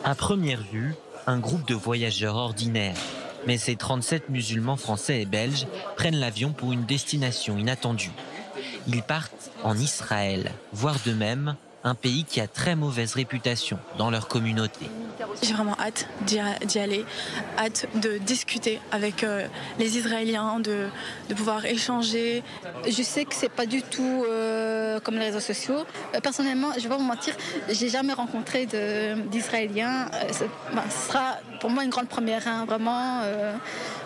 À première vue, un groupe de voyageurs ordinaires. Mais ces 37 musulmans français et belges prennent l'avion pour une destination inattendue. Ils partent en Israël, voir de même un pays qui a très mauvaise réputation dans leur communauté. J'ai vraiment hâte d'y aller, hâte de discuter avec les Israéliens, de pouvoir échanger. Je sais que c'est pas du tout comme les réseaux sociaux. Personnellement, je vais pas vous mentir, j'ai jamais rencontré d'Israéliens. Ce sera pour moi une grande première, hein, vraiment.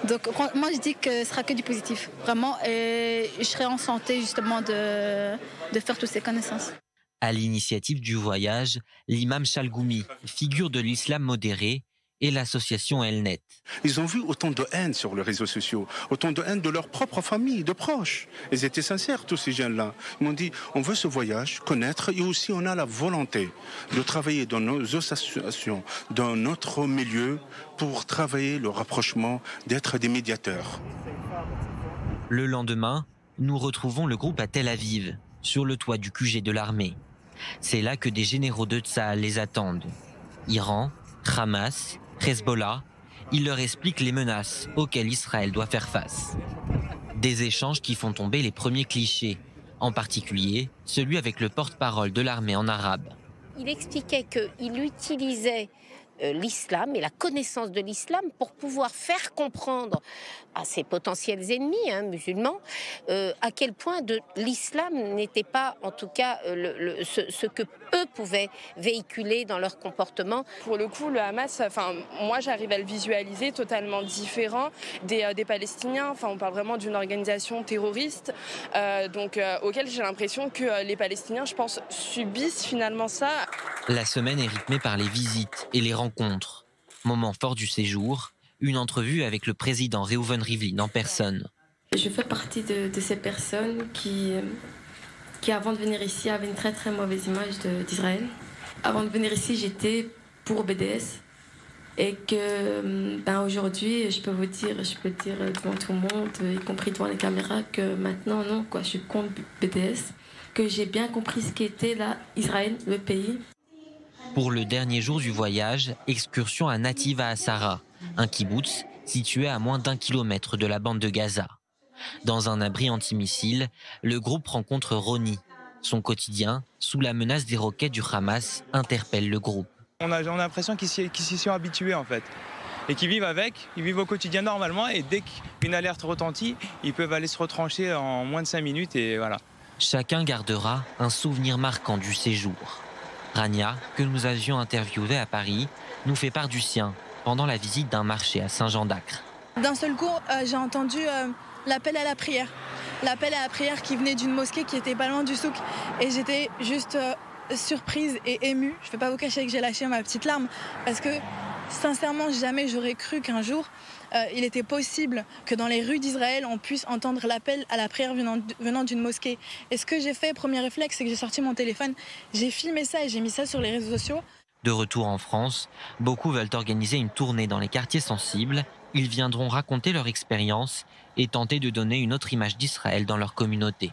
Donc moi je dis que ce sera que du positif, vraiment, et je serai en santé justement de faire toutes ces connaissances. À l'initiative du voyage, l'imam Chalgoumi, figure de l'islam modéré, et l'association Elnet. Ils ont vu autant de haine sur les réseaux sociaux, autant de haine de leur propre famille, de proches. Ils étaient sincères, tous ces jeunes-là. Ils m'ont dit, on veut ce voyage, connaître, et aussi on a la volonté de travailler dans nos associations, dans notre milieu, pour travailler le rapprochement, d'être des médiateurs. Le lendemain, nous retrouvons le groupe à Tel Aviv, sur le toit du QG de l'armée. C'est là que des généraux de Tsahal les attendent. Iran, Hamas, Hezbollah, ils leur expliquent les menaces auxquelles Israël doit faire face. Des échanges qui font tomber les premiers clichés, en particulier celui avec le porte-parole de l'armée en arabe. Il expliquait qu'il utilisait l'islam et la connaissance de l'islam pour pouvoir faire comprendre à ses potentiels ennemis musulmans à quel point l'islam n'était pas, en tout cas, ce que eux pouvaient véhiculer dans leur comportement. Pour le coup, le Hamas, moi j'arrive à le visualiser totalement différent des Palestiniens. On parle vraiment d'une organisation terroriste, auquel j'ai l'impression que les Palestiniens, je pense, subissent finalement ça. La semaine est rythmée par les visites et les rencontres. Moment fort du séjour, une entrevue avec le président Reuven Rivlin en personne. Je fais partie de ces personnes qui, avant de venir ici, avaient une très très mauvaise image d'Israël. Avant de venir ici, j'étais pour BDS. Et que aujourd'hui, je peux le dire devant tout le monde, y compris devant les caméras, que maintenant, non, je suis contre BDS. Que j'ai bien compris ce qu'était là, Israël, le pays. Pour le dernier jour du voyage, excursion à Nativa Asara, un kibboutz situé à moins d'1 kilomètre de la bande de Gaza. Dans un abri antimissile, le groupe rencontre Roni. Son quotidien, sous la menace des roquettes du Hamas, interpelle le groupe. On a l'impression qu'ils s'y sont habitués en fait. Et qu'ils vivent avec, ils vivent au quotidien normalement et dès qu'une alerte retentit, ils peuvent aller se retrancher en moins de 5 minutes et voilà. Chacun gardera un souvenir marquant du séjour. Rania, que nous avions interviewée à Paris, nous fait part du sien pendant la visite d'un marché à Saint-Jean-d'Acre. D'un seul coup, j'ai entendu l'appel à la prière. L'appel à la prière qui venait d'une mosquée qui était pas loin du souk. Et j'étais juste surprise et émue. Je ne vais pas vous cacher que j'ai lâché ma petite larme parce que sincèrement, jamais j'aurais cru qu'un jour, il était possible que dans les rues d'Israël, on puisse entendre l'appel à la prière venant d'une mosquée. Et ce que j'ai fait, premier réflexe, c'est que j'ai sorti mon téléphone, j'ai filmé ça et j'ai mis ça sur les réseaux sociaux. De retour en France, beaucoup veulent organiser une tournée dans les quartiers sensibles. Ils viendront raconter leur expérience et tenter de donner une autre image d'Israël dans leur communauté.